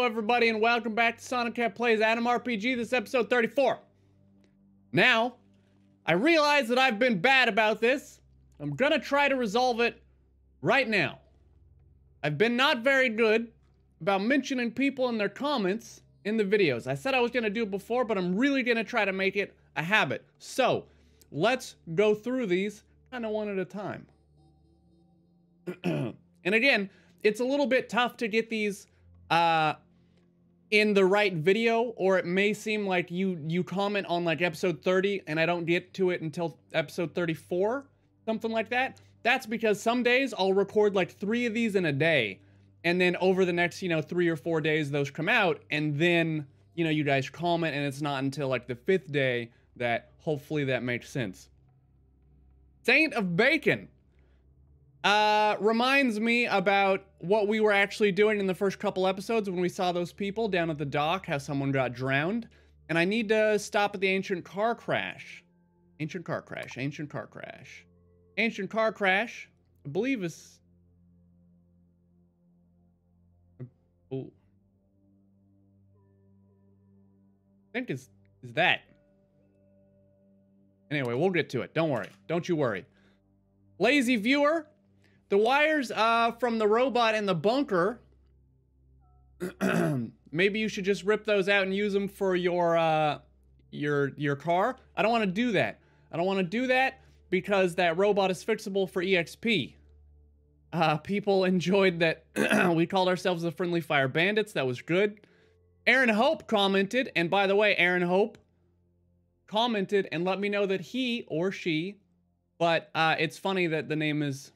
everybody, and welcome back to Sonoket Plays Adam RPG. This is episode 34. Now, I realize that I've been bad about this. I'm gonna try to resolve it right now. I've been not very good about mentioning people in their comments in the videos. I said I was gonna do it before, but I'm really gonna try to make it a habit. So, let's go through these kind of one at a time. And again, it's a little bit tough to get these in the right video, or it may seem like you comment on like episode 30 and I don't get to it until episode 34, something like that. That's because some days I'll record like 3 of these in a day, and then over the next 3 or 4 days those come out, and then you guys comment, and it's not until like the 5th day that hopefully that makes sense. Saint of Bacon reminds me about what we were actually doing in the first couple episodes when we saw those people down at the dock, how someone got drowned. And I need to stop at the ancient car crash. Ancient car crash, ancient car crash. Ancient car crash, I believe is... Oh. I think is that. Anyway, we'll get to it. Don't worry. Don't you worry. Lazy viewer. The wires from the robot in the bunker, maybe you should just rip those out and use them for your car. I don't want to do that. I don't want to do that because that robot is fixable for EXP. People enjoyed that we called ourselves the Friendly Fire Bandits. That was good. Aaron Hope commented, and by the way, Aaron Hope commented and let me know that he or she, but it's funny that the name is...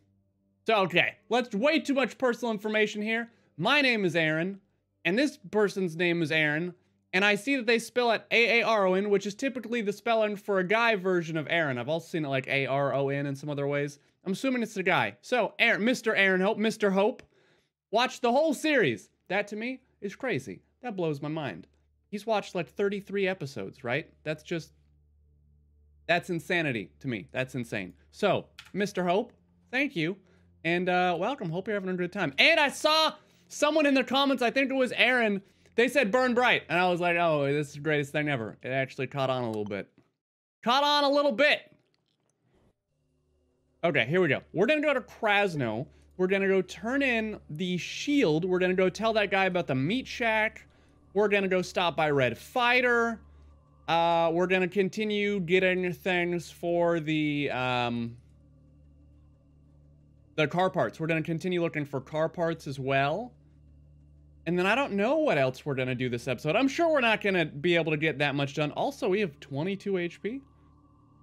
So, okay, let's way too much personal information here. My name is Aaron, and this person's name is Aaron, and I see that they spell it A-A-R-O-N, which is typically the spelling for a guy version of Aaron. I've also seen it like A-R-O-N in some other ways. I'm assuming it's a guy. So, Aaron, Mr. Aaron Hope, Mr. Hope, watched the whole series. That, to me, is crazy. That blows my mind. He's watched like 33 episodes, right? That's insanity to me. That's insane. So, Mr. Hope, thank you. And welcome. Hope you're having a good time. And I saw someone in the comments, I think it was Aaron, they said burn bright. And I was like, oh, this is the greatest thing ever. It actually caught on a little bit. Caught on a little bit. Okay, here we go. We're going to go to Krasno. We're going to go turn in the shield. We're going to go tell that guy about the meat shack. We're going to go stop by Red Fighter. We're going to continue getting things for the car parts. We're going to continue looking for car parts as well. And then I don't know what else we're going to do this episode. I'm sure we're not going to be able to get that much done. Also, we have 22 HP.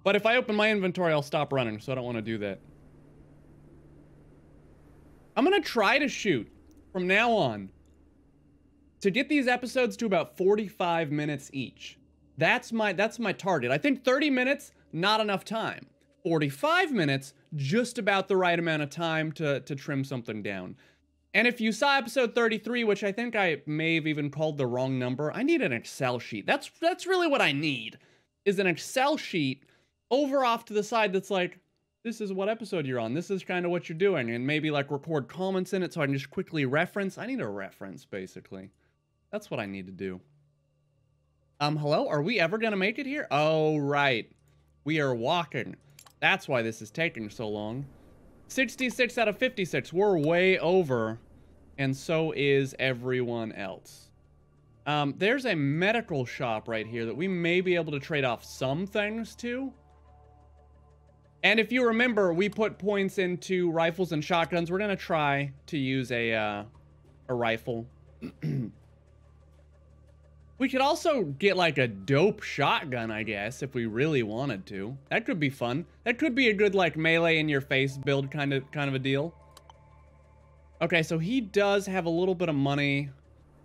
But if I open my inventory, I'll stop running, so I don't want to do that. I'm going to try to shoot from now on to get these episodes to about 45 minutes each. That's my target. I think 30 minutes, not enough time. 45 minutes, just about the right amount of time to trim something down. And if you saw episode 33, which I think I may have even called the wrong number, I need an Excel sheet. That's really what I need, is an Excel sheet over off to the side that's like, this is what episode you're on. This is kind of what you're doing. And maybe like record comments in it so I can just quickly reference. I need a reference, basically. That's what I need to do. Hello? Are we ever going to make it here? Oh, right. We are walking. That's why this is taking so long. 66 out of 56. We're way over. And so is everyone else. There's a medical shop right here that we may be able to trade off some things to. And if you remember, we put points into rifles and shotguns. We're going to try to use a rifle. We could also get like a dope shotgun, I guess, if we really wanted to. That could be fun. That could be a good like melee in your face build kind of a deal. Okay, so he does have a little bit of money.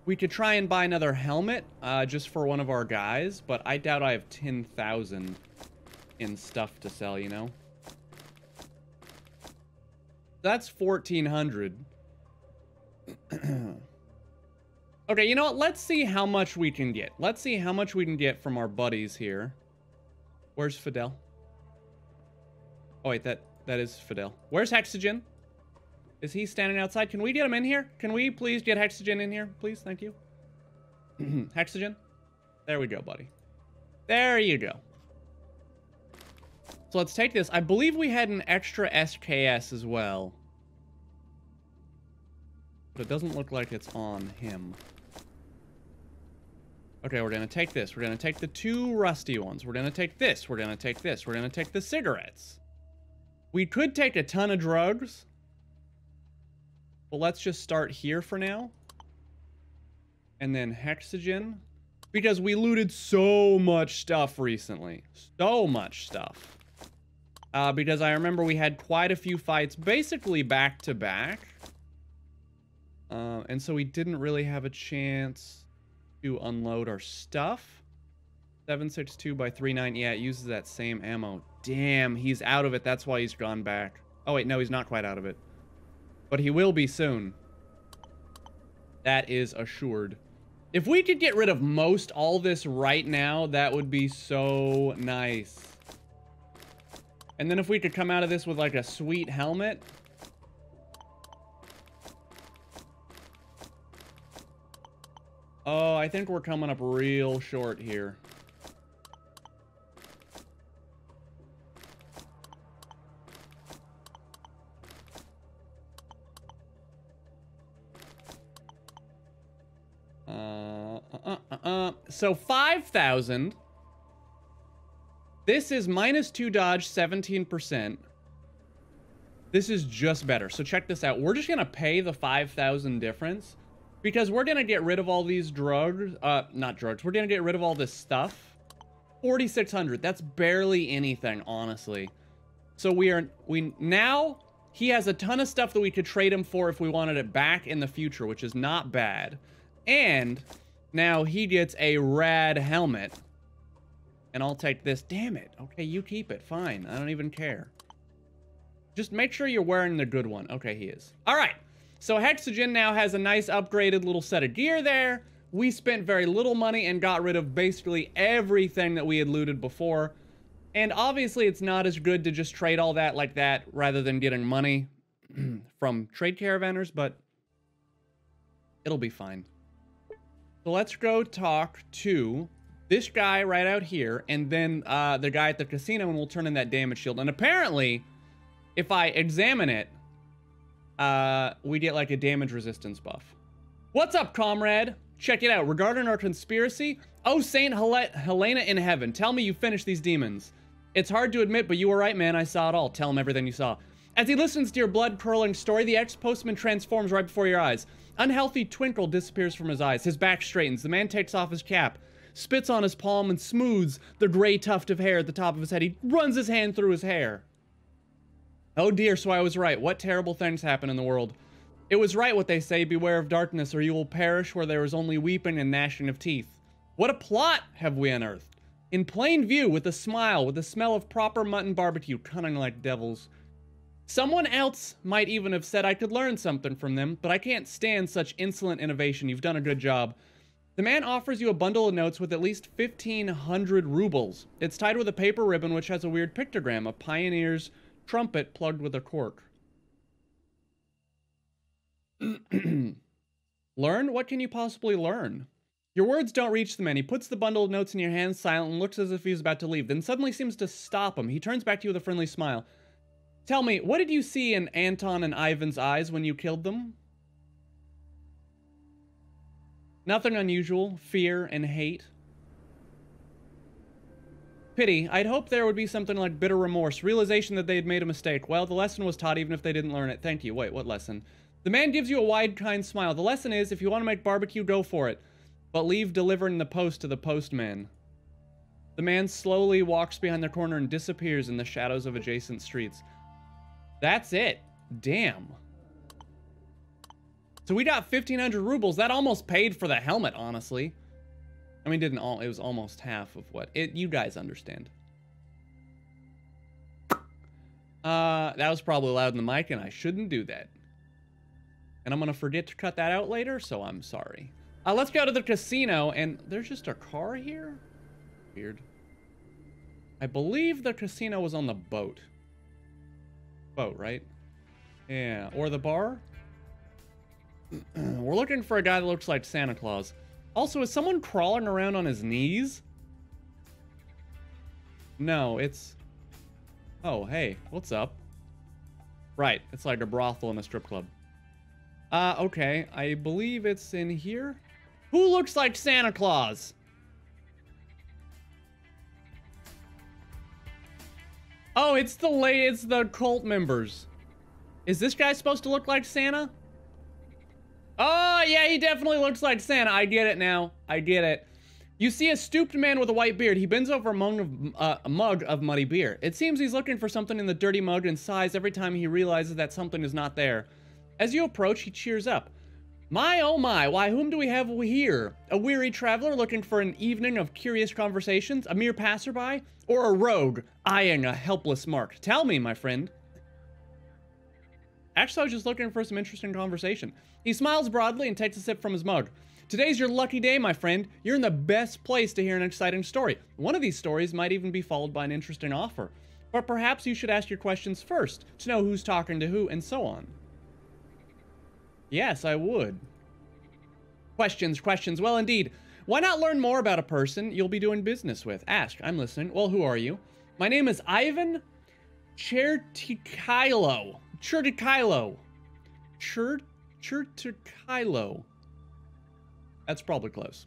We could try and buy another helmet just for one of our guys, but I doubt I have 10,000 in stuff to sell, you know? That's 1,400. Okay, you know what? Let's see how much we can get. Let's see how much we can get from our buddies here. Where's Fidel? Oh, wait, that is Fidel. Where's Hexogen? Is he standing outside? Can we get him in here? Can we please get Hexogen in here? Please, thank you. Hexogen. There we go, buddy. There you go. So let's take this. I believe we had an extra SKS as well. But it doesn't look like it's on him. Okay, we're gonna take this. We're gonna take the 2 rusty ones. We're gonna take this. We're gonna take this. We're gonna take the cigarettes. We could take a ton of drugs. But let's just start here for now. And then hexogen. Because we looted so much stuff recently. So much stuff. Because I remember we had quite a few fights basically back to back. And so we didn't really have a chance to unload our stuff. 7.62 by 3.9. Yeah, it uses that same ammo. Damn, he's out of it. That's why he's gone back. Oh, wait, no, he's not quite out of it. But he will be soon. That is assured. If we could get rid of all this right now, that would be so nice. And then if we could come out of this with like a sweet helmet. Oh, I think we're coming up real short here. So 5,000. This is -2 dodge, 17%. This is just better. So check this out. We're just going to pay the 5,000 difference because we're going to get rid of all these drugs. Not drugs. We're going to get rid of all this stuff. 4,600. That's barely anything, honestly. So now he has a ton of stuff that we could trade him for if we wanted it back in the future, which is not bad. And now he gets a rad helmet. And I'll take this. Damn it. Okay, you keep it. Fine. I don't even care. Just make sure you're wearing the good one. Okay, he is. All right. So Hexogen now has a nice upgraded little set of gear there. We spent very little money and got rid of basically everything that we had looted before. And obviously it's not as good to just trade all that like that rather than getting money from trade caravanners, but it'll be fine. So let's go talk to this guy right out here, and then the guy at the casino, and we'll turn in that damage shield. And apparently, if I examine it, we get like a damage resistance buff. What's up, comrade? Check it out. Regarding our conspiracy, oh, Saint Helena in heaven, tell me you finished these demons. It's hard to admit, but you were right, man. I saw it all. Tell him everything you saw. As he listens to your blood-curdling story, the ex-postman transforms right before your eyes. Unhealthy twinkle disappears from his eyes. His back straightens. The man takes off his cap, spits on his palm, and smooths the gray tuft of hair at the top of his head. He runs his hand through his hair. Oh dear, so I was right. What terrible things happen in the world. It was right what they say, beware of darkness, or you will perish where there is only weeping and gnashing of teeth. What a plot have we unearthed. In plain view, with a smile, with the smell of proper mutton barbecue, cunning like devils. Someone else might even have said I could learn something from them, but I can't stand such insolent innovation. You've done a good job. The man offers you a bundle of notes with at least 1,500 rubles. It's tied with a paper ribbon which has a weird pictogram, a pioneer's trumpet plugged with a cork. Learn? What can you possibly learn? Your words don't reach the man. He puts the bundle of notes in your hands silent and looks as if he's about to leave, then suddenly seems to stop him. He turns back to you with a friendly smile. Tell me, what did you see in Anton and Ivan's eyes when you killed them? Nothing unusual. Fear and hate. Pity. I'd hoped there would be something like bitter remorse, realization that they had made a mistake. Well, the lesson was taught even if they didn't learn it. Thank you. Wait, what lesson? The man gives you a wide, kind smile. The lesson is, if you want to make barbecue, go for it. But leave delivering the post to the postman. The man slowly walks behind the corner and disappears in the shadows of adjacent streets. That's it. Damn. So we got 1,500 rubles. That almost paid for the helmet, honestly. I mean, it was almost half of what you guys understand. That was probably loud in the mic, and I shouldn't do that. And I'm gonna forget to cut that out later, so I'm sorry. Let's go to the casino, and there's just a car here? Weird. I believe the casino was on the boat. Boat, right? Yeah, or the bar? We're looking for a guy that looks like Santa Claus. Also, is someone crawling around on his knees? No, it's... Oh, hey, what's up? Right, it's like a brothel and a strip club. Okay, I believe it's in here. Who looks like Santa Claus? Oh, it's the cult members. Is this guy supposed to look like Santa? Oh, yeah, he definitely looks like Santa. I get it now. I get it. You see a stooped man with a white beard. He bends over a mug of muddy beer. It seems he's looking for something in the dirty mug and sighs every time he realizes that something is not there. As you approach, he cheers up. My, oh my, why, whom do we have here? A weary traveler looking for an evening of curious conversations? A mere passerby? Or a rogue eyeing a helpless mark? Tell me, my friend. Actually, I was just looking for some interesting conversation. He smiles broadly and takes a sip from his mug. Today's your lucky day, my friend. You're in the best place to hear an exciting story. One of these stories might even be followed by an interesting offer. But perhaps you should ask your questions first, to know who's talking to who, and so on. Yes, I would. Questions. Well, indeed. Why not learn more about a person you'll be doing business with? Ask. I'm listening. Well, who are you? My name is Ivan Chertikilo. That's probably close.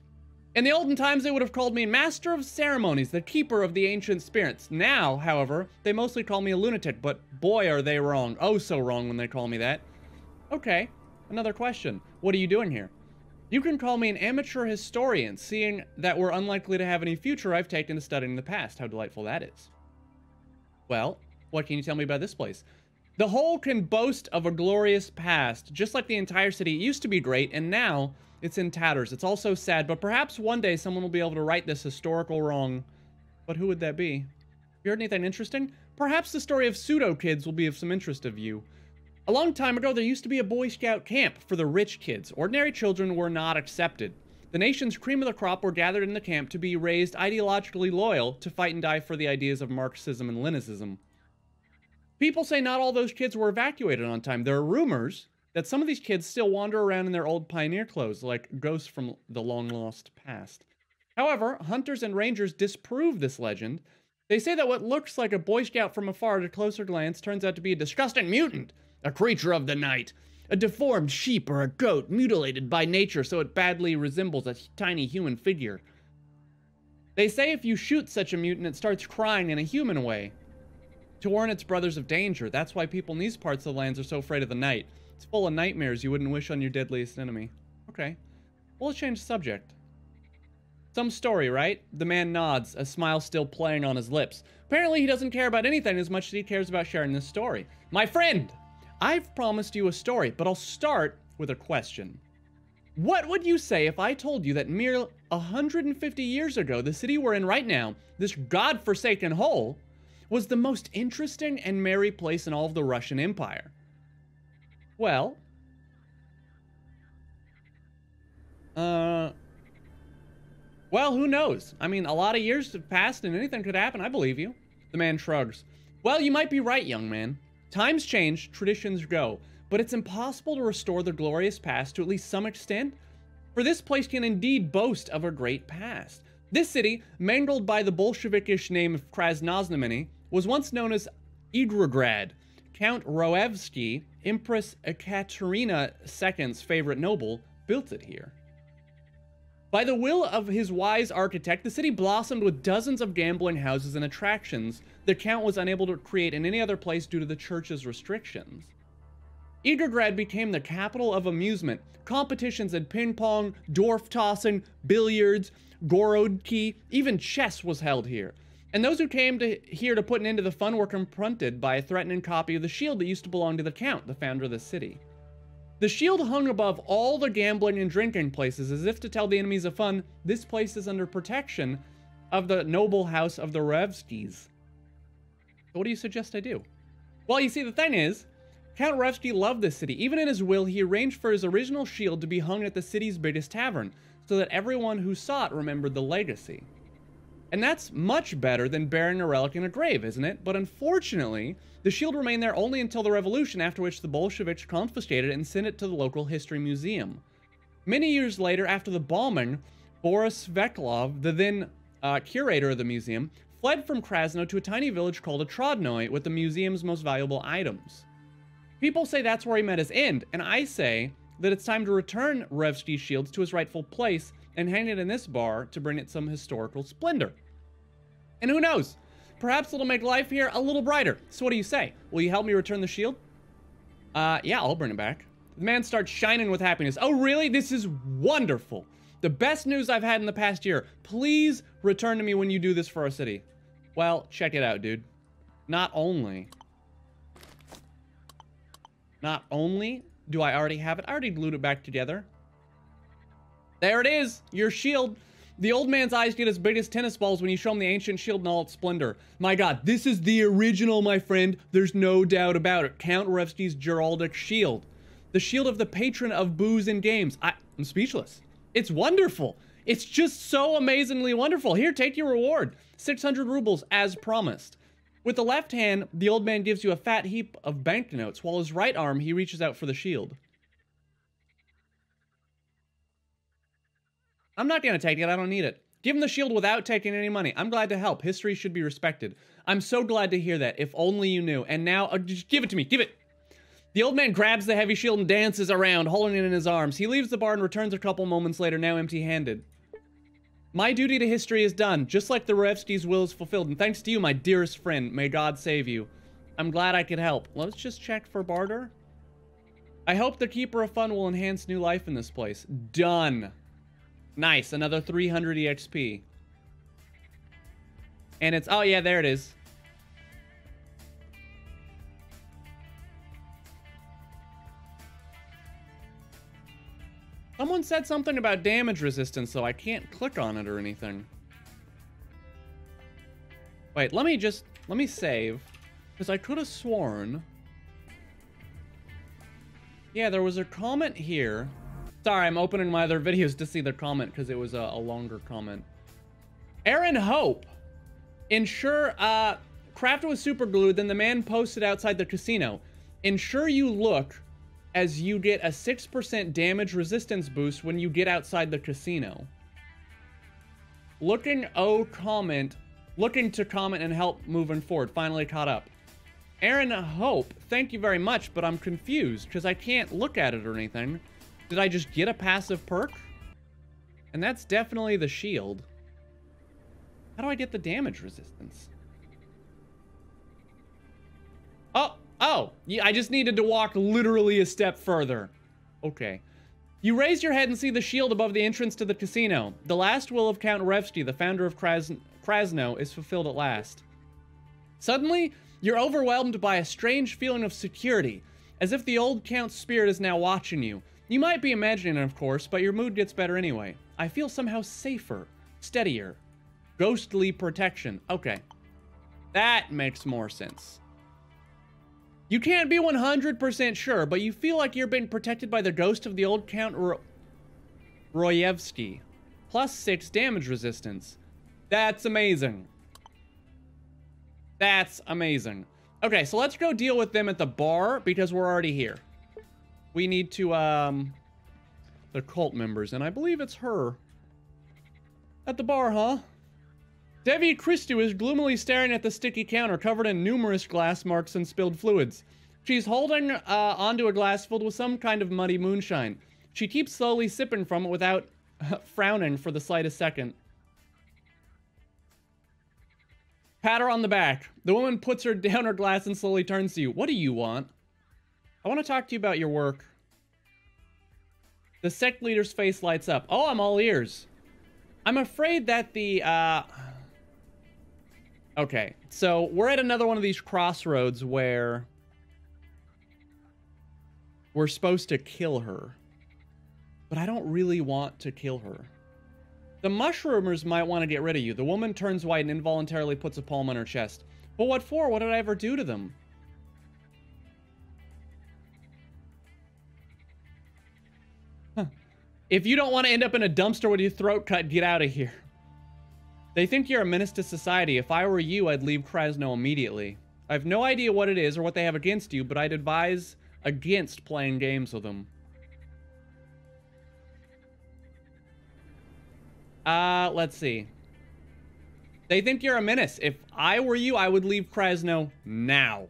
In the olden times, they would have called me Master of Ceremonies, the Keeper of the Ancient Spirits. Now, however, they mostly call me a lunatic, but boy, are they wrong. Oh, so wrong when they call me that. Okay, another question. What are you doing here? You can call me an amateur historian, seeing that we're unlikely to have any future. I've taken to studying the past. How delightful that is. Well, what can you tell me about this place? The whole can boast of a glorious past, just like the entire city. It used to be great, and now it's in tatters. It's all so sad, but perhaps one day someone will be able to right this historical wrong. But who would that be? Have you heard anything interesting? Perhaps the story of pseudo kids will be of some interest of you. A long time ago, there used to be a Boy Scout camp for the rich kids. Ordinary children were not accepted. The nation's cream of the crop were gathered in the camp to be raised ideologically loyal to fight and die for the ideas of Marxism and Leninism. People say not all those kids were evacuated on time. There are rumors that some of these kids still wander around in their old pioneer clothes, like ghosts from the long-lost past. However, hunters and rangers disprove this legend. They say that what looks like a Boy Scout from afar at a closer glance turns out to be a disgusting mutant, a creature of the night, a deformed sheep or a goat mutilated by nature so it badly resembles a tiny human figure. They say if you shoot such a mutant, it starts crying in a human way to warn its brothers of danger. That's why people in these parts of the lands are so afraid of the night. It's full of nightmares you wouldn't wish on your deadliest enemy. Okay. Well, let's change the subject. Some story, right? The man nods, a smile still playing on his lips. Apparently, he doesn't care about anything as much as he cares about sharing this story. My friend, I've promised you a story, but I'll start with a question. What would you say if I told you that mere 150 years ago, the city we're in right now, this godforsaken hole, was the most interesting and merry place in all of the Russian Empire? Well, who knows? I mean, a lot of years have passed and anything could happen. I believe you. The man shrugs. Well, you might be right, young man. Times change, traditions go, but it's impossible to restore the glorious past to at least some extent, for this place can indeed boast of a great past. This city, mangled by the Bolshevikish name of Krasnoznameni, was once known as Igrograd. Count Roevsky, Empress Ekaterina II's favorite noble, built it here. By the will of his wise architect, the city blossomed with dozens of gambling houses and attractions the Count was unable to create in any other place due to the church's restrictions. Igrograd became the capital of amusement. Competitions in ping pong, dwarf tossing, billiards, gorodki, even chess was held here. And those who came here to put an end to the fun were confronted by a threatening copy of the shield that used to belong to the Count, the founder of the city. The shield hung above all the gambling and drinking places as if to tell the enemies of fun, this place is under protection of the noble house of the Revskis. So what do you suggest I do? Well, you see, the thing is, Count Revsky loved this city. Even in his will, he arranged for his original shield to be hung at the city's biggest tavern, so that everyone who saw it remembered the legacy. And that's much better than burying a relic in a grave, isn't it? But unfortunately, the shield remained there only until the revolution, after which the Bolsheviks confiscated it and sent it to the local history museum. Many years later, after the bombing, Boris Veklov, the then curator of the museum, fled from Krasno to a tiny village called Atrodnoi with the museum's most valuable items. People say that's where he met his end, and I say that it's time to return Revsky's shields to his rightful place and hang it in this bar to bring it some historical splendor. And who knows? Perhaps it'll make life here a little brighter. So what do you say? Will you help me return the shield? Yeah, I'll bring it back. The man starts shining with happiness. Oh, really? This is wonderful. The best news I've had in the past year. Please return to me when you do this for our city. Well, check it out, dude. Not only do I already have it, I already glued it back together. There it is, your shield. The old man's eyes get as big as tennis balls when you show him the ancient shield in all its splendor. My god, this is the original, my friend. There's no doubt about it. Count Revsky's Geraldic shield. The shield of the patron of booze and games. I'm speechless. It's wonderful. It's just so amazingly wonderful. Here, take your reward. 600 rubles, as promised. With the left hand, the old man gives you a fat heap of banknotes, while his right arm, he reaches out for the shield. I'm not gonna take it, I don't need it. Give him the shield without taking any money. I'm glad to help. History should be respected. I'm so glad to hear that, if only you knew. And now, just give it to me, give it. The old man grabs the heavy shield and dances around, holding it in his arms. He leaves the bar and returns a couple moments later, now empty-handed. My duty to history is done, just like the Revsky's will is fulfilled, and thanks to you, my dearest friend. May God save you. I'm glad I could help. Let's just check for Baldur. I hope the Keeper of Fun will enhance new life in this place. Done. Nice, another 300 EXP. And it's, oh yeah, there it is. Someone said something about damage resistance, so I can't click on it or anything. Wait, let me save. Because I could have sworn. Yeah, there was a comment here. Sorry, I'm opening my other videos to see the comment because it was a longer comment. Aaron Hope. Ensure, craft was super glued, then the man posted outside the casino. Ensure you look as you get a 6% damage resistance boost when you get outside the casino. Looking to comment and help moving forward. Finally caught up. Aaron Hope, thank you very much, but I'm confused because I can't look at it or anything. Did I just get a passive perk? And that's definitely the shield. How do I get the damage resistance? Oh, yeah, I just needed to walk literally a step further. Okay. You raise your head and see the shield above the entrance to the casino. The last will of Count Revsky, the founder of Krasno, is fulfilled at last. Suddenly, you're overwhelmed by a strange feeling of security, as if the old Count's spirit is now watching you. You might be imagining it, of course, but your mood gets better anyway. I feel somehow safer, steadier. Ghostly protection. Okay. That makes more sense. You can't be 100% sure, but you feel like you're being protected by the ghost of the old Count Royevsky. Plus 6 damage resistance. That's amazing. That's amazing. Okay, so let's go deal with them at the bar, because we're already here. We need to, the cult members, and I believe it's her. At the bar, huh? Devi Christou is gloomily staring at the sticky counter covered in numerous glass marks and spilled fluids. She's holding onto a glass filled with some kind of muddy moonshine. She keeps slowly sipping from it without frowning for the slightest second. Pat her on the back. The woman puts her down her glass and slowly turns to you. What do you want? I want to talk to you about your work. The sect leader's face lights up. Oh, I'm all ears. I'm afraid that the, Okay, so we're at another one of these crossroads where we're supposed to kill her. But I don't really want to kill her. The mushroomers might want to get rid of you. The woman turns white and involuntarily puts a palm on her chest. But what for? What did I ever do to them? Huh. If you don't want to end up in a dumpster with your throat cut, get out of here. They think you're a menace to society. If I were you, I'd leave Krasno immediately. I have no idea what it is or what they have against you, but I'd advise against playing games with them. Let's see. They think you're a menace. If I were you, I would leave Krasno now.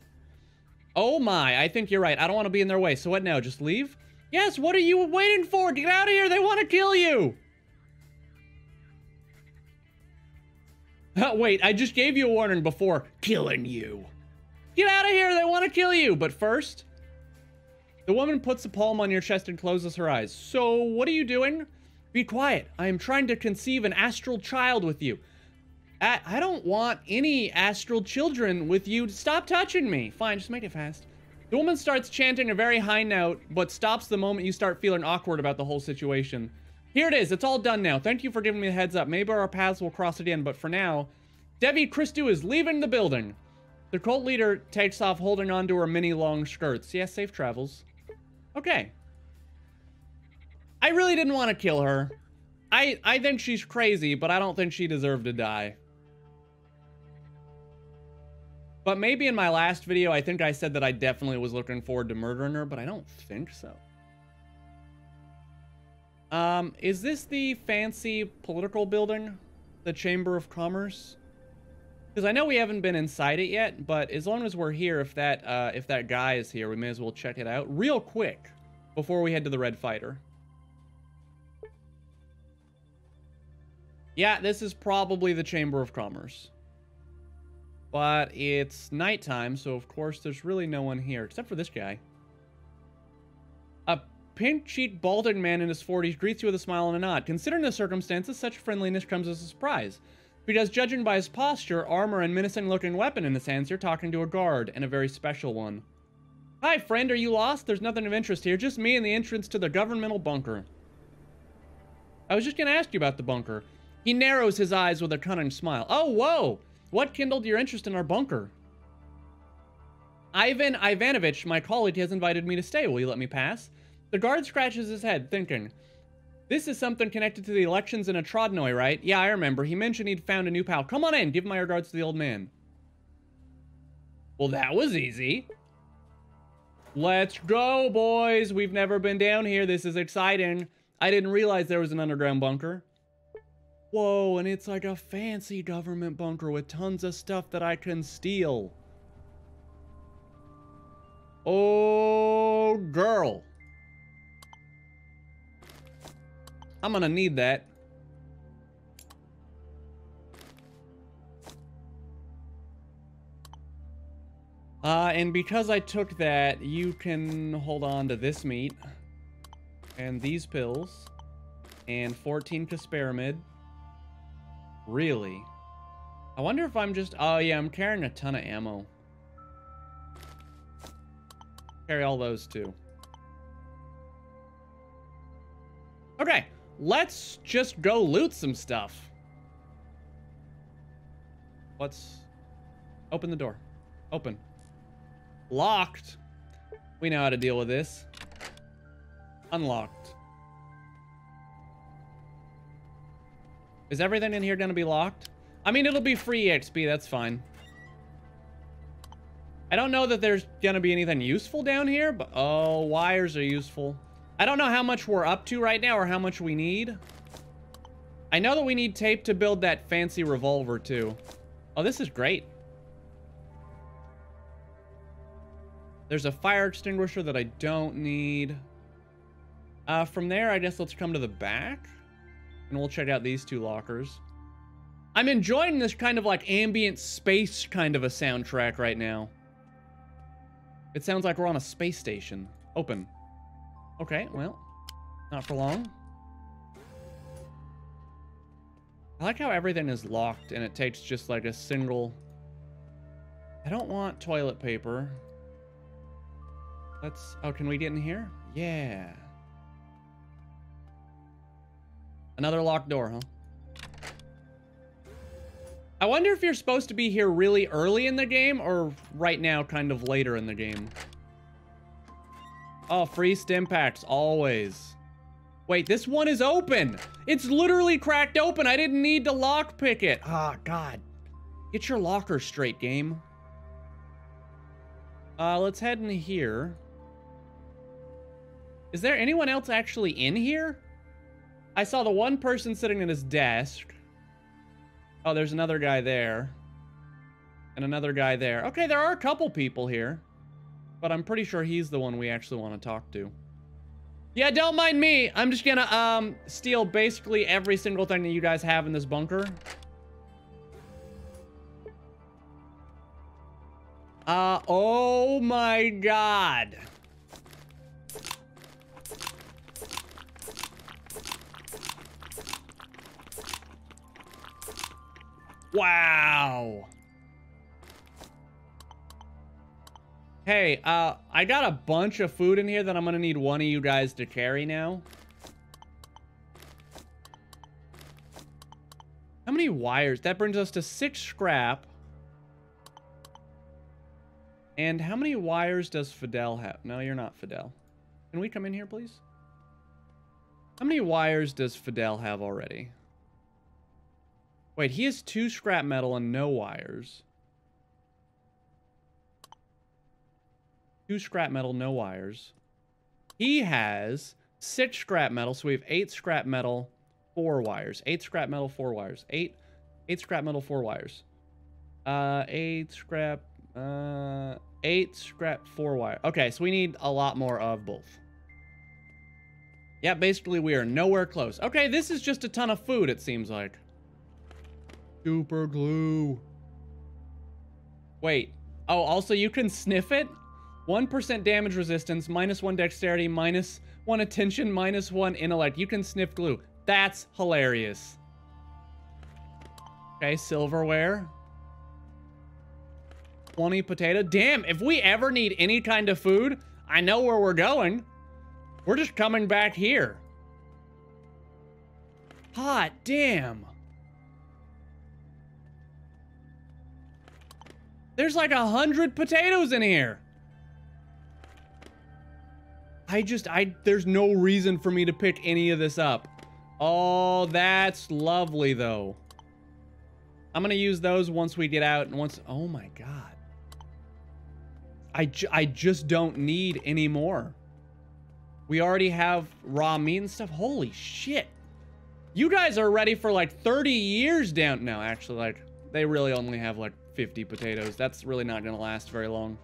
Oh my, I think you're right. I don't want to be in their way. So what now? Just leave? Yes, what are you waiting for? Get out of here. They want to kill you. Wait, I just gave you a warning before killing you. Get out of here. They want to kill you. But first, the woman puts a palm on your chest and closes her eyes. So what are you doing? Be quiet. I am trying to conceive an astral child with you. I don't want any astral children with you. Stop touching me. Fine, just make it fast. The woman starts chanting a very high note, but stops the moment you start feeling awkward about the whole situation. Here it is. It's all done now. Thank you for giving me a heads up. Maybe our paths will cross again, but for now, Devi Christou is leaving the building. The cult leader takes off holding on to her mini long skirts. Yes, safe travels. Okay. I really didn't want to kill her. I think she's crazy, but I don't think she deserved to die. But maybe in my last video, I think I said that I definitely was looking forward to murdering her, but I don't think so. Is this the fancy political building? The Chamber of Commerce? Because I know we haven't been inside it yet, but as long as we're here, if that guy is here, we may as well check it out real quick before we head to the Red Fighter. Yeah, this is probably the Chamber of Commerce. But it's nighttime, so of course there's really no one here, except for this guy. A pink-cheeked, balding man in his 40s greets you with a smile and a nod. Considering the circumstances, such friendliness comes as a surprise. Because judging by his posture, armor, and menacing-looking weapon in his hands, you're talking to a guard, and a very special one. Hi, friend, are you lost? There's nothing of interest here, just me and the entrance to the governmental bunker. I was just gonna ask you about the bunker. He narrows his eyes with a cunning smile. Oh, whoa! What kindled your interest in our bunker? Ivan Ivanovich, my colleague, has invited me to stay. Will you let me pass? The guard scratches his head, thinking, this is something connected to the elections in Atrodnoy, right? Yeah, I remember. He mentioned he'd found a new pal. Come on in. Give my regards to the old man. Well, that was easy. Let's go, boys. We've never been down here. This is exciting. I didn't realize there was an underground bunker. Whoa, and it's like a fancy government bunker with tons of stuff that I can steal. Oh, girl. I'm gonna need that. And because I took that, you can hold on to this meat. And these pills. And 14 Casperamide. Really? I wonder if I'm just... Oh, yeah, I'm carrying a ton of ammo. Carry all those, too. Okay, let's just go loot some stuff. Let's... Open the door. Open. Locked. We know how to deal with this. Unlocked. Is everything in here gonna be locked? I mean, it'll be free XP, that's fine. I don't know that there's gonna be anything useful down here, but... Oh, wires are useful. I don't know how much we're up to right now or how much we need. I know that we need tape to build that fancy revolver, too. Oh, this is great. There's a fire extinguisher that I don't need. From there, I guess let's come to the back. And we'll check out these two lockers. I'm enjoying this kind of like ambient space kind of a soundtrack right now. It sounds like we're on a space station. Open. Okay, well, not for long. I like how everything is locked and it takes just like a single... I don't want toilet paper. Let's... Oh, can we get in here? Yeah. Another locked door, huh? I wonder if you're supposed to be here really early in the game or right now kind of later in the game. Oh, free stim packs, always. Wait, this one is open. It's literally cracked open. I didn't need to lockpick it. Ah, oh, God. Get your locker straight, game. Let's head in here. Is there anyone else actually in here? I saw the one person sitting at his desk. Oh, there's another guy there. And another guy there. Okay, there are a couple people here. But I'm pretty sure he's the one we actually want to talk to. Yeah, don't mind me. I'm just gonna, steal basically every single thing that you guys have in this bunker. Oh my god. Wow. Hey, I got a bunch of food in here that I'm gonna need one of you guys to carry now. How many wires? That brings us to 6 scrap. And how many wires does Fidel have? No, you're not Fidel. Can we come in here, please? How many wires does Fidel have already? Wait, he has 2 scrap metal and no wires. 2 scrap metal, no wires. He has 6 scrap metal, so we have 8 scrap metal, 4 wires. 8 scrap metal, 4 wires. 8 scrap metal, 4 wires. 8 scrap, 8 scrap, 4 wire. Okay, so we need a lot more of both. Yeah, basically we are nowhere close. Okay, this is just a ton of food, it seems like. Super glue. Wait. Oh, also you can sniff it? 1% damage resistance, -1 dexterity, -1 attention, -1 intellect. You can sniff glue. That's hilarious. Okay, silverware. 20 potato. Damn, if we ever need any kind of food, I know where we're going. We're just coming back here. Hot damn. There's like 100 potatoes in here. There's no reason for me to pick any of this up. Oh, that's lovely though. I'm gonna use those once we get out and once, oh my God. I just don't need any more. We already have raw meat and stuff. Holy shit. You guys are ready for like 30 years down. No, actually, like, they really only have like 50 potatoes. That's really not gonna last very long.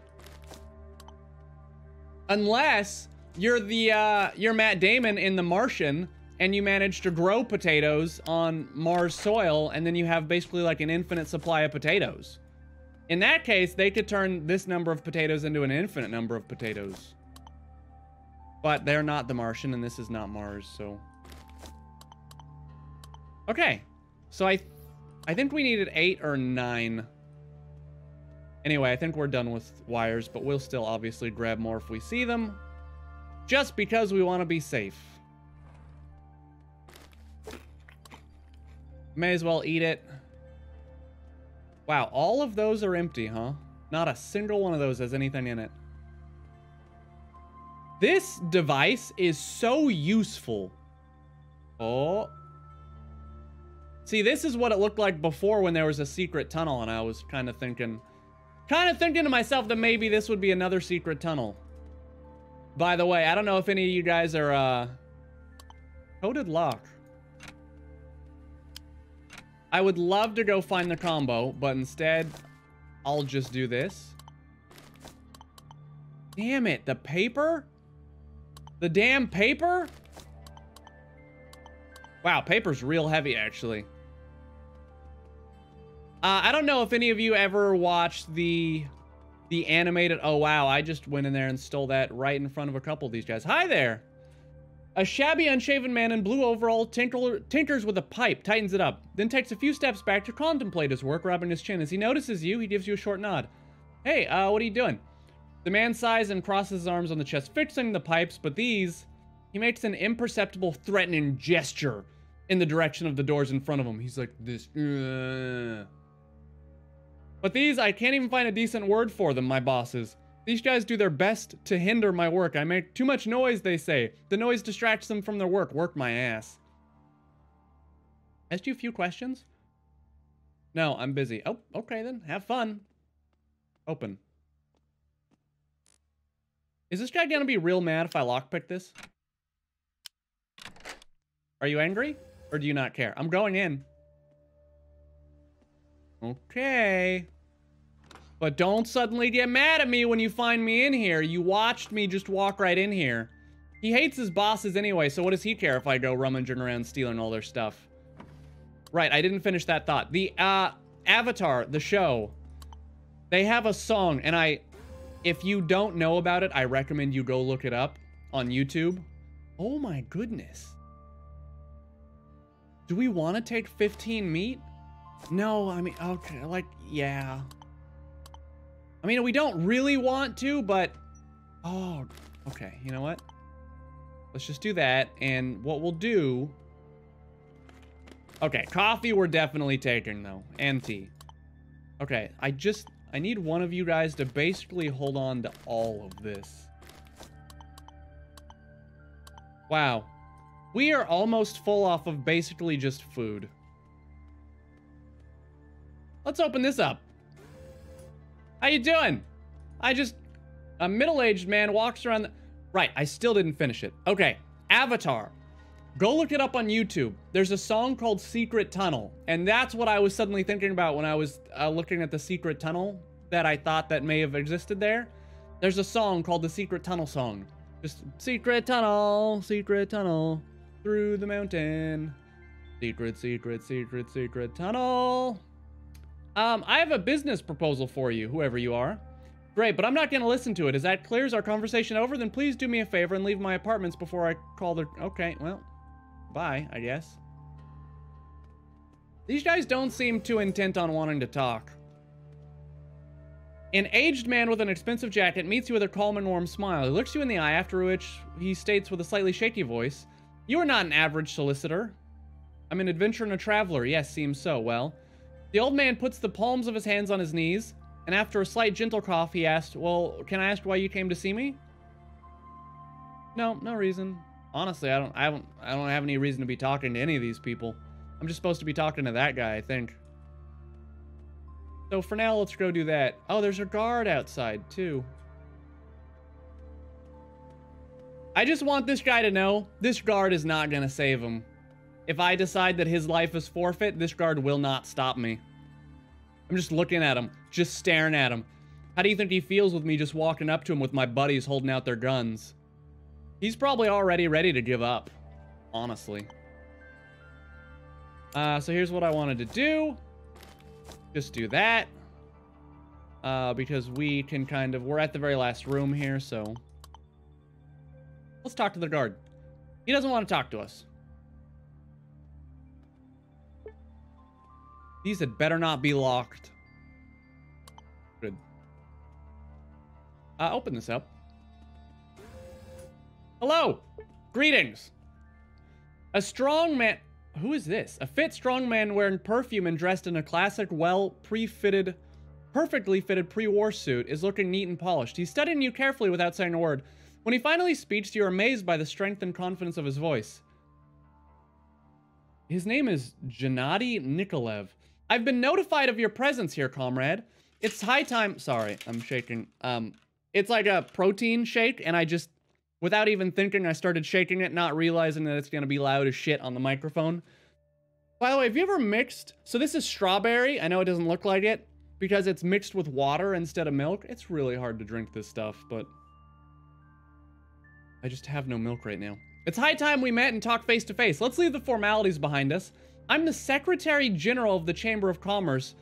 Unless you're you're Matt Damon in The Martian and you manage to grow potatoes on Mars soil and then you have basically like an infinite supply of potatoes. In that case, they could turn this number of potatoes into an infinite number of potatoes. But they're not The Martian and this is not Mars, so. Okay. So I think we needed 8 or 9. Anyway, I think we're done with wires, but we'll still obviously grab more if we see them. Just because we want to be safe. May as well eat it. Wow, all of those are empty, huh? Not a single one of those has anything in it. This device is so useful. Oh. See, this is what it looked like before when there was a secret tunnel, and I was kind of thinking to myself that maybe this would be another secret tunnel. By the way, I don't know if any of you guys are, coded lock. I would love to go find the combo, but instead, I'll just do this. Damn it, the paper? The damn paper? Wow, paper's real heavy, actually. I don't know if any of you ever watched the animated... Oh, wow, I just went in there and stole that right in front of a couple of these guys. Hi there! A shabby, unshaven man in blue overall tinkers with a pipe, tightens it up, then takes a few steps back to contemplate his work, rubbing his chin. As he notices you, he gives you a short nod. Hey, what are you doing? The man sighs and crosses his arms on the chest, fixing the pipes, but these... He makes an imperceptible, threatening gesture in the direction of the doors in front of him. He's like this... But these, I can't even find a decent word for them, my bosses. These guys do their best to hinder my work. I make too much noise, they say. The noise distracts them from their work. Work my ass. Asked you a few questions? No, I'm busy. Oh, okay then. Have fun. Open. Is this guy gonna be real mad if I lockpick this? Are you angry? Or do you not care? I'm going in. Okay. But don't suddenly get mad at me when you find me in here. You watched me just walk right in here. He hates his bosses anyway, so what does he care if I go rummaging around stealing all their stuff? Right, I didn't finish that thought. The, Avatar, the show, they have a song, and if you don't know about it, I recommend you go look it up on YouTube. Oh my goodness. Do we want to take 15 meat? No, I mean, okay, like, yeah. I mean, we don't really want to, but... Oh, okay, you know what? Let's just do that, and what we'll do... Okay, coffee we're definitely taking, though, and tea. Okay, I need one of you guys to basically hold on to all of this. Wow. We are almost full off of basically just food. Let's open this up. How you doing? A middle-aged man walks around the... Right, I still didn't finish it. Okay, Avatar. Go look it up on YouTube. There's a song called Secret Tunnel, and that's what I was suddenly thinking about when I was looking at the Secret Tunnel that I thought that may have existed there. There's a song called the Secret Tunnel song. Just, secret tunnel, through the mountain. Secret, secret, secret, secret tunnel. I have a business proposal for you, whoever you are. Great, but I'm not gonna listen to it. Is that clear? Is our conversation over? Then please do me a favor and leave my apartments before I call the... Okay, well, bye, I guess. These guys don't seem too intent on wanting to talk. An aged man with an expensive jacket meets you with a calm and warm smile. He looks you in the eye, after which he states with a slightly shaky voice, "You are not an average solicitor. I'm an adventurer and a traveler. Yes, seems so. Well..." The old man puts the palms of his hands on his knees, and after a slight gentle cough, he asked, "Well, can I ask why you came to see me?" No, no reason. Honestly, I don't have any reason to be talking to any of these people. I'm just supposed to be talking to that guy, I think. So for now, let's go do that. Oh, there's a guard outside, too. I just want this guy to know this guard is not gonna save him. If I decide that his life is forfeit, this guard will not stop me. I'm just looking at him, just staring at him. How do you think he feels with me just walking up to him with my buddies holding out their guns? He's probably already ready to give up, honestly. So here's what I wanted to do. Just do that. Because we can kind of... We're at the very last room here, so... Let's talk to the guard. He doesn't want to talk to us. These had better not be locked. Good. Open this up. Hello! Greetings! A strong man... Who is this? A fit, strong man wearing perfume and dressed in a classic, perfectly fitted pre-war suit is looking neat and polished. He's studying you carefully without saying a word. When he finally speaks, you're amazed by the strength and confidence of his voice. His name is Gennady Nikolaev. I've been notified of your presence here, comrade. It's high time... Sorry, I'm shaking. It's like a protein shake, and I just... Without even thinking, I started shaking it, not realizing that it's gonna be loud as shit on the microphone. By the way, have you ever mixed... So this is strawberry. I know it doesn't look like it, because it's mixed with water instead of milk. It's really hard to drink this stuff, but... I just have no milk right now. It's high time we met and talked face to face. Let's leave the formalities behind us. I'm the Secretary General of the Chamber of Commerce,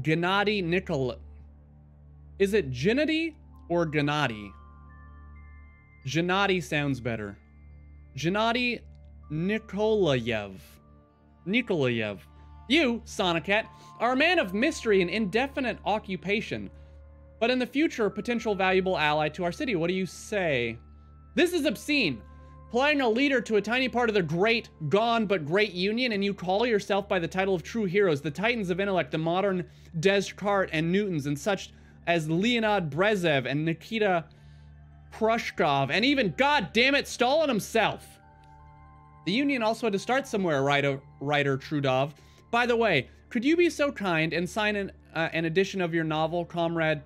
Gennady Nikolaev. Is it Gennady or Gennady? Gennady sounds better. Gennady Nikolaev. Nikolaev. You, Sonoket, are a man of mystery and indefinite occupation, but in the future, a potential valuable ally to our city. What do you say? This is obscene. Playing a leader to a tiny part of the great, gone but great union, and you call yourself by the title of true heroes, the titans of intellect, the modern Descartes and Newtons, and such as Leonid Brezhnev and Nikita Khrushchev, and even, god damn it, Stalin himself. The union also had to start somewhere, writer Trudov. By the way, could you be so kind and sign an edition of your novel, Comrade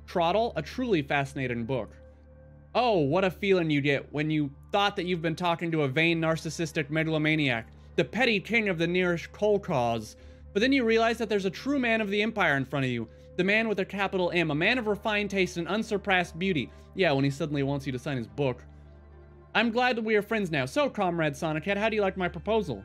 Trottle? A truly fascinating book. Oh, what a feeling you get when you thought that you've been talking to a vain, narcissistic megalomaniac, the petty king of the nearest kolkhoz. But then you realize that there's a true man of the empire in front of you. The man with a capital M, a man of refined taste and unsurpassed beauty. Yeah, when he suddenly wants you to sign his book. I'm glad that we are friends now. So, Comrade Sonoket, how do you like my proposal?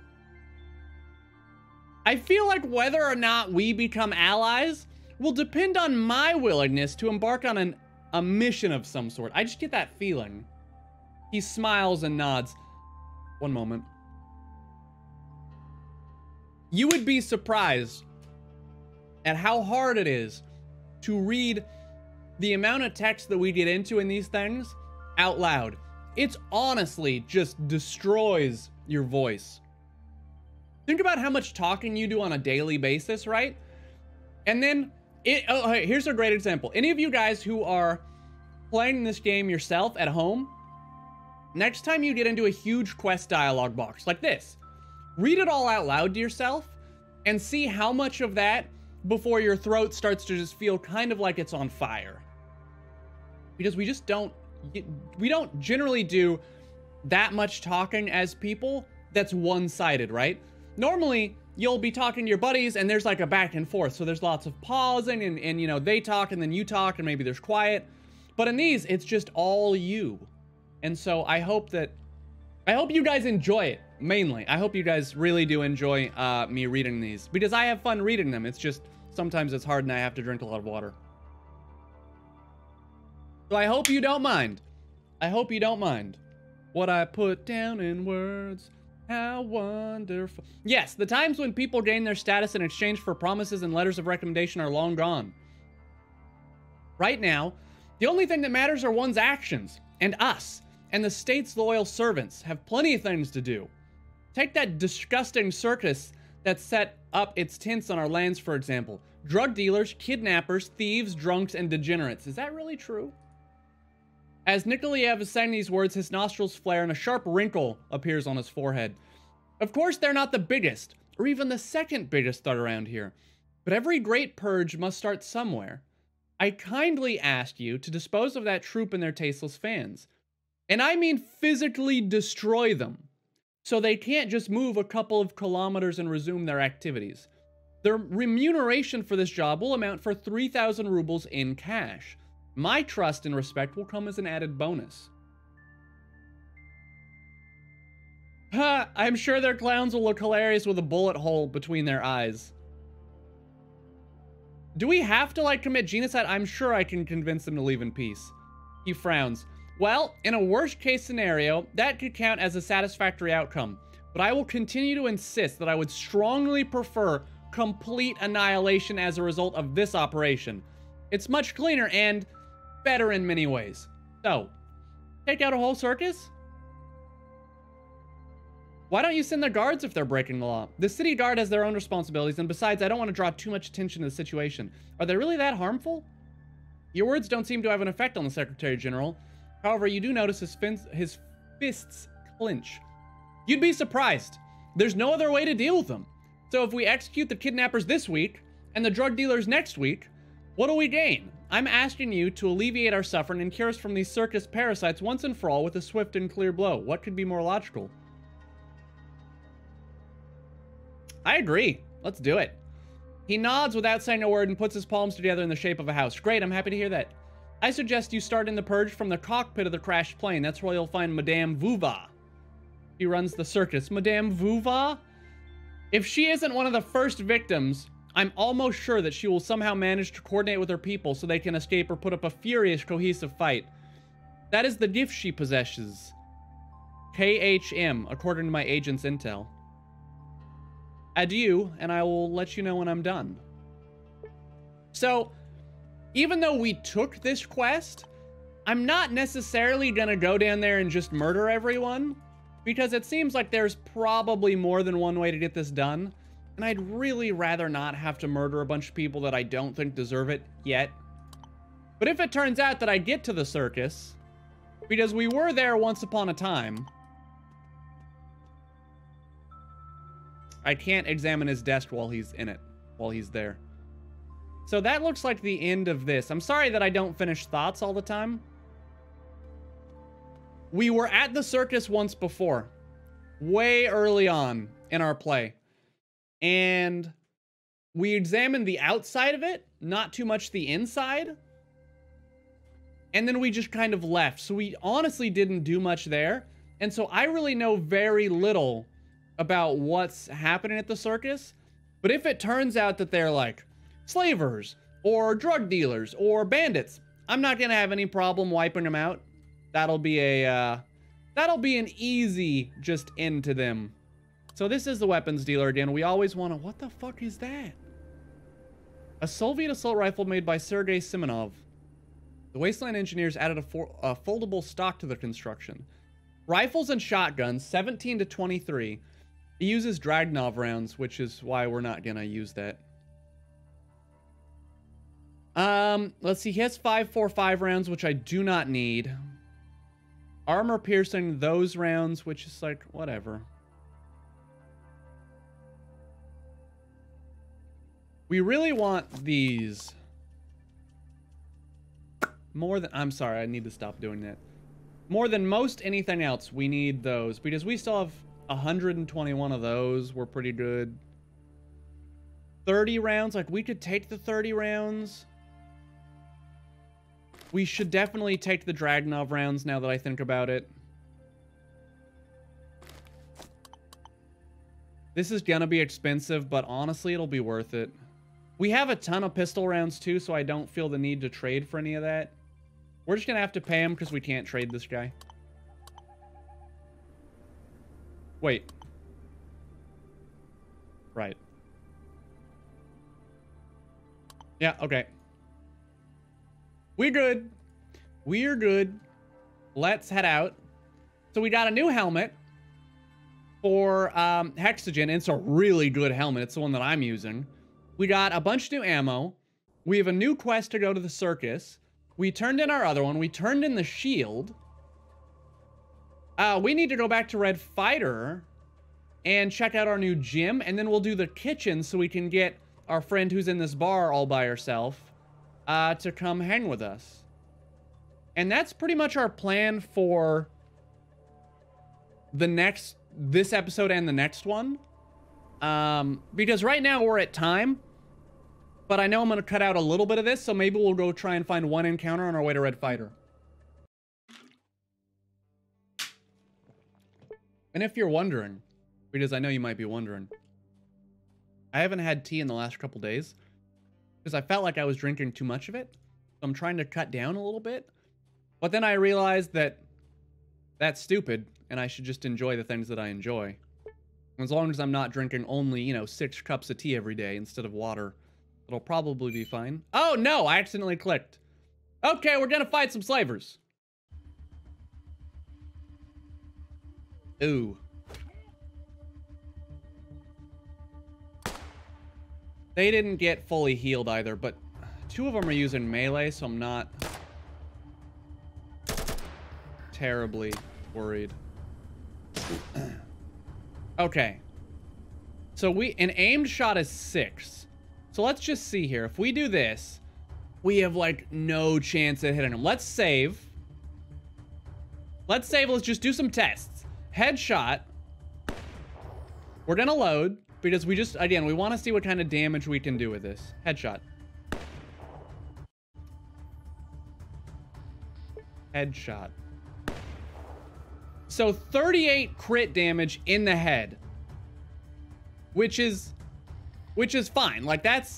I feel like whether or not we become allies will depend on my willingness to embark on a mission of some sort. I just get that feeling. He smiles and nods. One moment. You would be surprised at how hard it is to read the amount of text that we get into in these things out loud. It's honestly just destroys your voice. Think about how much talking you do on a daily basis, right? And then, here's a great example. Any of you guys who are playing this game yourself at home, next time you get into a huge quest dialogue box like this, read it all out loud to yourself and see how much of that before your throat starts to just feel kind of like it's on fire. Because we don't generally do that much talking as people that's one-sided, right? Normally, you'll be talking to your buddies and there's like a back and forth. So there's lots of pausing and you know, they talk and then you talk and maybe there's quiet. But in these, it's just all you. And so I hope you guys enjoy it, mainly. I hope you guys really do enjoy me reading these because I have fun reading them. It's just, sometimes it's hard and I have to drink a lot of water. So I hope you don't mind. I hope you don't mind what I put down in words. How wonderful. Yes, the times when people gain their status in exchange for promises and letters of recommendation are long gone. Right now, the only thing that matters are one's actions, and us, and the state's loyal servants have plenty of things to do. Take that disgusting circus that set up its tents on our lands, for example. Drug dealers, kidnappers, thieves, drunks, and degenerates. Is that really true? As Nikolaev is saying these words, his nostrils flare and a sharp wrinkle appears on his forehead. Of course, they're not the biggest, or even the second biggest threat around here. But every great purge must start somewhere. I kindly asked you to dispose of that troop and their tasteless fans. And I mean physically destroy them, so they can't just move a couple of kilometers and resume their activities. Their remuneration for this job will amount for 3,000 rubles in cash. My trust and respect will come as an added bonus. I'm sure their clowns will look hilarious with a bullet hole between their eyes. Do we have to, like, commit genocide? I'm sure I can convince them to leave in peace. He frowns. Well, in a worst-case scenario, that could count as a satisfactory outcome. But I will continue to insist that I would strongly prefer complete annihilation as a result of this operation. It's much cleaner and better in many ways. So, take out a whole circus? Why don't you send the guards if they're breaking the law? The city guard has their own responsibilities, and besides, I don't want to draw too much attention to the situation. Are they really that harmful? Your words don't seem to have an effect on the Secretary General. However, you do notice his fists clench. You'd be surprised. There's no other way to deal with them. So if we execute the kidnappers this week, and the drug dealers next week, what do we gain? I'm asking you to alleviate our suffering and cure us from these circus parasites once and for all with a swift and clear blow. What could be more logical? I agree. Let's do it. He nods without saying a word and puts his palms together in the shape of a house. Great, I'm happy to hear that. I suggest you start in the purge from the cockpit of the crashed plane. That's where you'll find Madame Vuva. She runs the circus. Madame Vuva? If she isn't one of the first victims, I'm almost sure that she will somehow manage to coordinate with her people so they can escape or put up a furious, cohesive fight. That is the gift she possesses. KHM, according to my agent's intel. Adieu, and I will let you know when I'm done. So, even though we took this quest, I'm not necessarily gonna go down there and just murder everyone, because it seems like there's probably more than one way to get this done, and I'd really rather not have to murder a bunch of people that I don't think deserve it yet. But if it turns out that I get to the circus, because we were there once upon a time, I can't examine his desk while he's in it, while he's there. So that looks like the end of this. I'm sorry that I don't finish thoughts all the time. We were at the circus once before, way early on in our play. And we examined the outside of it, not too much the inside. And then we just kind of left. So we honestly didn't do much there. And so I really know very little about what's happening at the circus. But if it turns out that they're like slavers or drug dealers or bandits, I'm not going to have any problem wiping them out. That'll be an easy just end to them. So this is the weapons dealer again. We always want to, what the fuck is that? A Soviet assault rifle made by Sergei Simonov. The Wasteland engineers added a foldable stock to the construction. Rifles and shotguns, 17 to 23. It uses Dragnov rounds, which is why we're not gonna use that. Let's see, he has 5.45 rounds, which I do not need. Armor piercing those rounds, which is like, whatever. We really want these. More than, I'm sorry, I need to stop doing that. More than most anything else, we need those. Because we still have 121 of those. We're pretty good. 30 rounds, like we could take the 30 rounds. We should definitely take the Dragnov rounds now that I think about it. This is gonna be expensive, but honestly, it'll be worth it. We have a ton of pistol rounds too, so I don't feel the need to trade for any of that. We're just gonna have to pay him because we can't trade this guy. Wait. Right. Yeah, okay. We're good. We're good. Let's head out. So we got a new helmet for Hexogen. And it's a really good helmet. It's the one that I'm using. We got a bunch of new ammo. We have a new quest to go to the circus. We turned in our other one. We turned in the shield. We need to go back to Red Fighter and check out our new gym. And then we'll do the kitchen so we can get our friend who's in this bar all by herself to come hang with us. And that's pretty much our plan for this episode and the next one. Because right now we're at time. But I know I'm going to cut out a little bit of this, so maybe we'll go try and find one encounter on our way to Red Fighter. And if you're wondering, because I know you might be wondering, I haven't had tea in the last couple days because I felt like I was drinking too much of it. So I'm trying to cut down a little bit. But then I realized that that's stupid and I should just enjoy the things that I enjoy. As long as I'm not drinking only, 6 cups of tea every day instead of water. It'll probably be fine. Oh, no, I accidentally clicked. Okay, we're gonna fight some slavers. Ooh. They didn't get fully healed either, but 2 of them are using melee, so I'm not terribly worried. Okay. So an aimed shot is 6. So let's just see here. If we do this, we have like no chance at hitting him. Let's save. Let's just do some tests. Headshot. We're gonna load because we want to see what kind of damage we can do with this. Headshot. Headshot. So 38 crit damage in the head. Which is fine. Like that's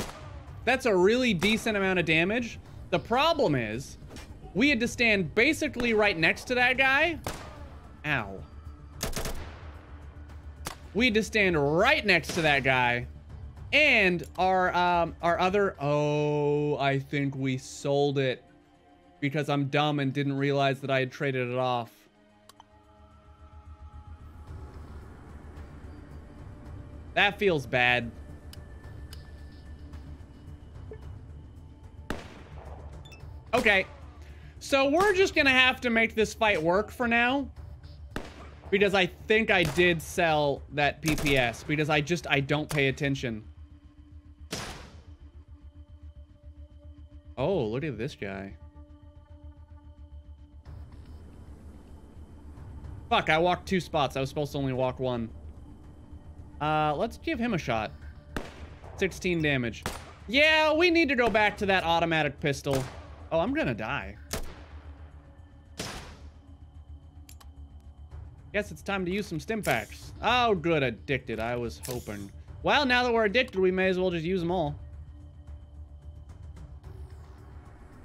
a really decent amount of damage. The problem is we had to stand basically right next to that guy. Ow. We had to stand right next to that guy. And our other, oh, I think we sold it because I'm dumb and didn't realize that I had traded it off. That feels bad. Okay, so we're just gonna have to make this fight work for now. Because I think I did sell that PPS. Because I don't pay attention. Oh, look at this guy. Fuck, I walked 2 spots. I was supposed to only walk 1. Let's give him a shot. 16 damage. Yeah, we need to go back to that automatic pistol. Oh, I'm gonna die. Guess it's time to use some stim packs. Oh, good, addicted. I was hoping. Well, now that we're addicted, we may as well just use them all.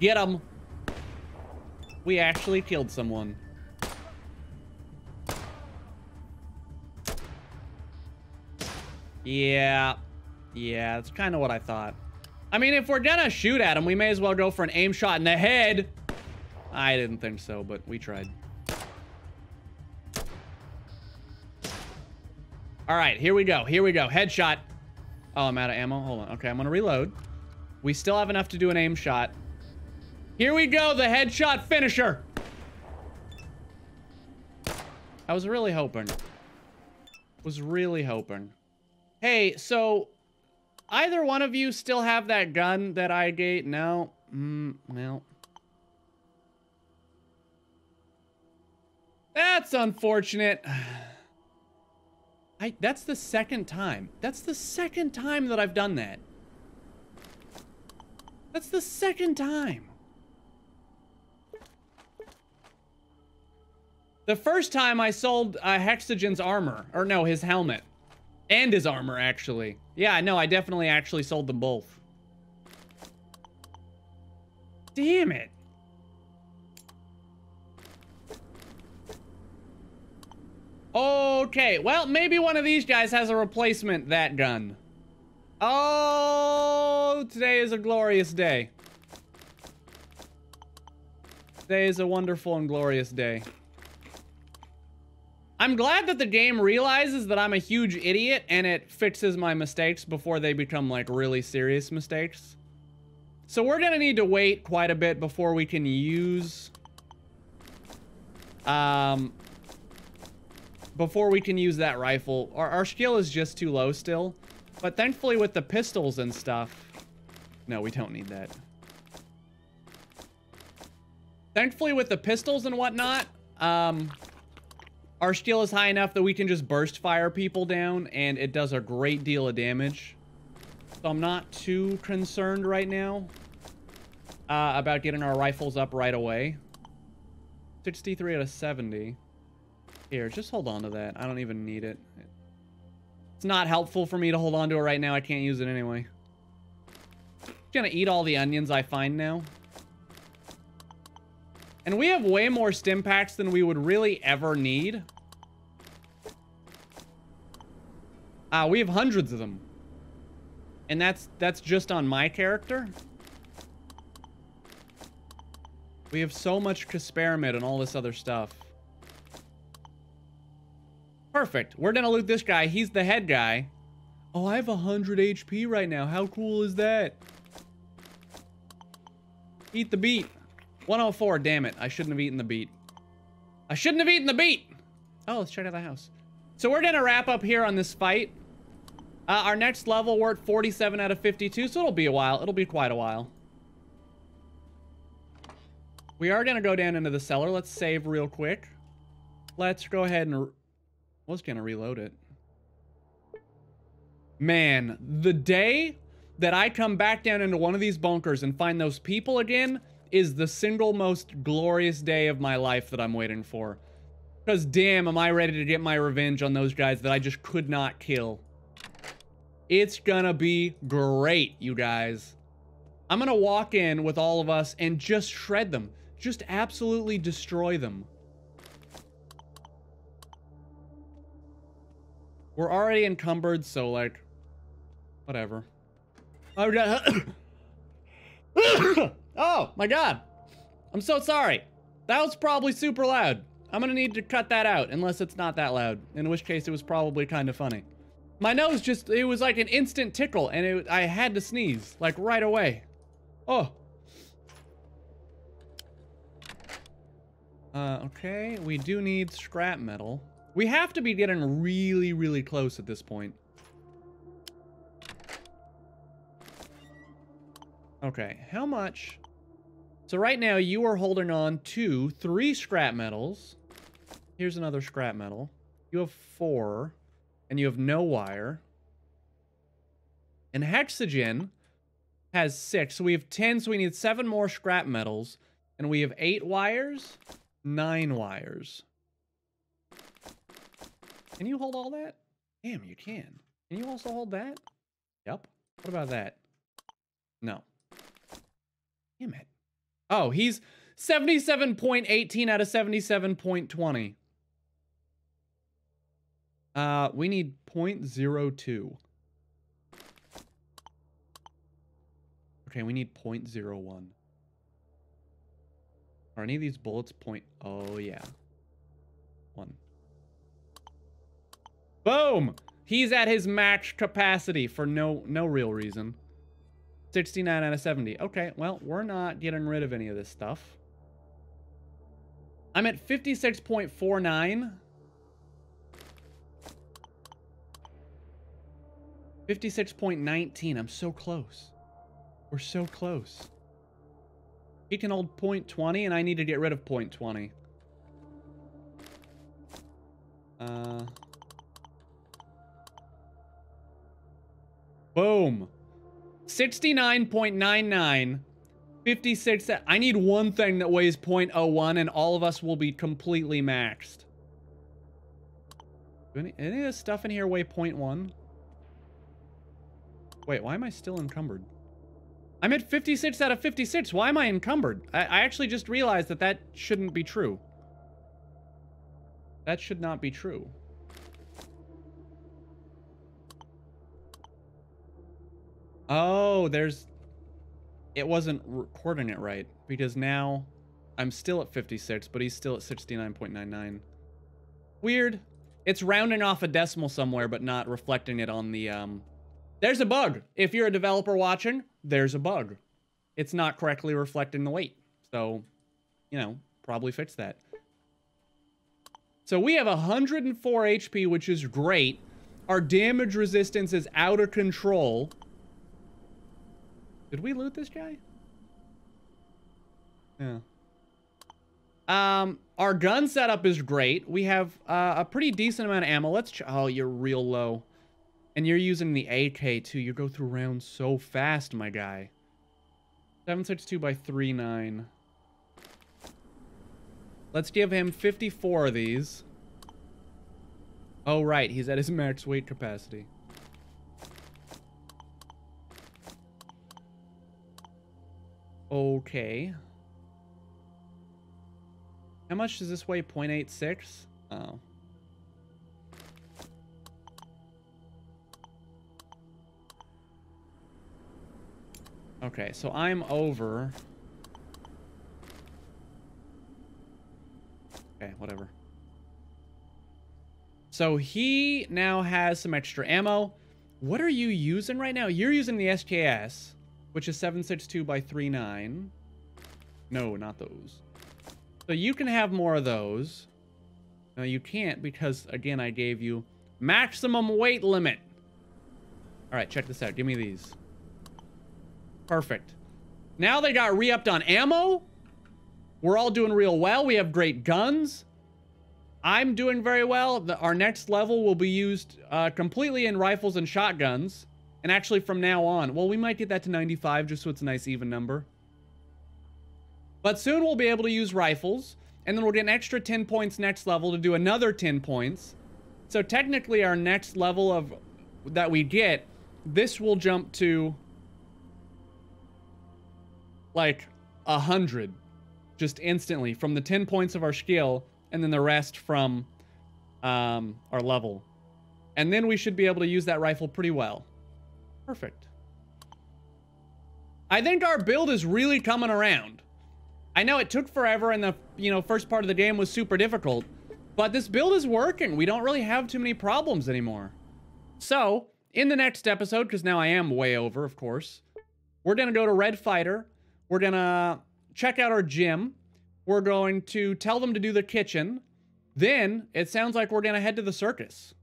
Get them. We actually killed someone. Yeah. Yeah, that's kind of what I thought. I mean, if we're gonna shoot at him, we may as well go for an aim shot in the head. I didn't think so, but we tried. All right, here we go. Here we go. Headshot. Oh, I'm out of ammo. Hold on. Okay, I'm gonna reload. We still have enough to do an aim shot. Here we go, the headshot finisher. I was really hoping. Was really hoping. Hey, so either one of you still have that gun that I gave? No. Well. That's unfortunate. That's the second time. That's the second time that I've done that. That's the second time. The first time I sold Hexagon's armor. Or no, his helmet. And his armor, actually. Yeah, no, I definitely actually sold them both. Damn it. Okay, well, maybe one of these guys has a replacement that gun. Oh, today is a glorious day. Today is a wonderful and glorious day. I'm glad that the game realizes that I'm a huge idiot and it fixes my mistakes before they become like really serious mistakes. So we're gonna need to wait quite a bit before we can use that rifle. Our skill is just too low still. But thankfully with the pistols and stuff... No, we don't need that. Thankfully with the pistols and whatnot, our skill is high enough that we can just burst fire people down and it does a great deal of damage. So I'm not too concerned right now about getting our rifles up right away. 63 out of 70. Here, just hold on to that. I don't even need it. It's not helpful for me to hold on to it right now. I can't use it anyway. I'm gonna eat all the onions I find now. And we have way more stim packs than we would really ever need. We have hundreds of them. And that's just on my character. We have so much Casperamid and all this other stuff. Perfect. We're gonna loot this guy. He's the head guy. Oh, I have 100 HP right now. How cool is that? Eat the beat. 104, damn it. I shouldn't have eaten the beat. I shouldn't have eaten the beat! Oh, let's check out the house. So we're gonna wrap up here on this fight. Our next level, we're at 47 out of 52, so it'll be a while. It'll be quite a while. We are gonna go down into the cellar. Let's save real quick. Let's go ahead and... I was gonna reload it. Man, the day that I come back down into one of these bunkers and find those people again is the single most glorious day of my life that I'm waiting for. Because damn, am I ready to get my revenge on those guys that I just could not kill. It's gonna be great, you guys. I'm gonna walk in with all of us and just shred them. Just absolutely destroy them. We're already encumbered, so like, whatever. Oh my god. I'm so sorry. That was probably super loud. I'm gonna need to cut that out, unless it's not that loud. In which case, it was probably kind of funny. My nose just, it was like an instant tickle, and I had to sneeze, like right away. Oh. Okay, we do need scrap metal. We have to be getting really, really close at this point. Okay, how much? So right now you are holding on to 3 scrap metals. Here's another scrap metal. You have 4, and you have no wire. And hexogen has 6, so we have 10, so we need 7 more scrap metals. And we have 8 wires, 9 wires. Can you hold all that? Damn, you can. Can you also hold that? Yep. What about that? No. Damn it. Oh, he's 77.18 out of 77.20. We need 0.02. Okay, we need 0.01. Are any of these bullets point? Oh, yeah. 1. Boom! He's at his max capacity for no real reason. 69 out of 70. Okay, well, we're not getting rid of any of this stuff. I'm at 56.49. 56.19. I'm so close. We're so close. He can hold 0.20, and I need to get rid of 0.20. Boom. 69.99. 56. I need one thing that weighs 0.01, and all of us will be completely maxed. Any of this stuff in here weigh 0.1? Wait, why am I still encumbered? I'm at 56 out of 56. Why am I encumbered? I actually just realized that that shouldn't be true. That should not be true. Oh, it wasn't recording it right, because now I'm still at 56, but he's still at 69.99. Weird. It's rounding off a decimal somewhere, but not reflecting it on the, There's a bug. If you're a developer watching, there's a bug. It's not correctly reflecting the weight. So, you know, probably fix that. So we have 104 HP, which is great. Our damage resistance is out of control. Did we loot this guy? Yeah. Our gun setup is great. We have a pretty decent amount of ammo. Oh, you're real low. And you're using the AK too. You go through rounds so fast, my guy. 762 by 39. Let's give him 54 of these. Oh, right. He's at his max weight capacity. Okay. How much does this weigh? 0.86? Oh. Okay, so I'm over. Okay, whatever. So he now has some extra ammo. What are you using right now? You're using the SKS, which is 762 by 39. No, not those. So you can have more of those. No, you can't because, again, I gave you maximum weight limit. All right, check this out. Give me these. Perfect. Now they got re-upped on ammo. We're all doing real well. We have great guns. I'm doing very well. Our next level will be used completely in rifles and shotguns. And actually from now on, well, we might get that to 95 just so it's a nice even number. But soon we'll be able to use rifles. And then we'll get an extra 10 points next level to do another 10 points. So technically our next level that we get, this will jump to like 100 just instantly from the 10 points of our skill and then the rest from our level. And then we should be able to use that rifle pretty well. Perfect. I think our build is really coming around. I know it took forever and the first part of the game was super difficult, but this build is working. We don't really have too many problems anymore. So in the next episode, because now I am way over, of course, we're going to go to Red Fighter. We're going to check out our gym. We're going to tell them to do the kitchen. Then it sounds like we're going to head to the circus.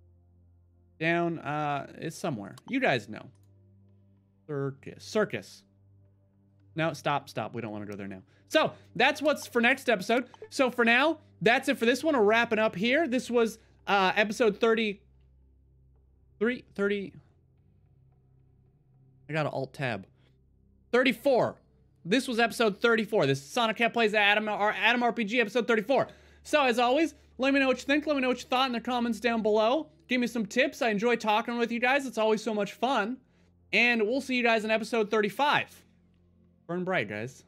Down, it's somewhere. You guys know. Circus. No, stop. We don't want to go there now. So that's what's for next episode. So for now, that's it for this one. We're wrapping up here. This was episode 30. I got an alt tab. 34. This was episode 34. This is Sonoket Plays Adam RPG episode 34. So as always, let me know what you think. Let me know what you thought in the comments down below. Give me some tips. I enjoy talking with you guys. It's always so much fun. And we'll see you guys in episode 35. Burn bright, guys.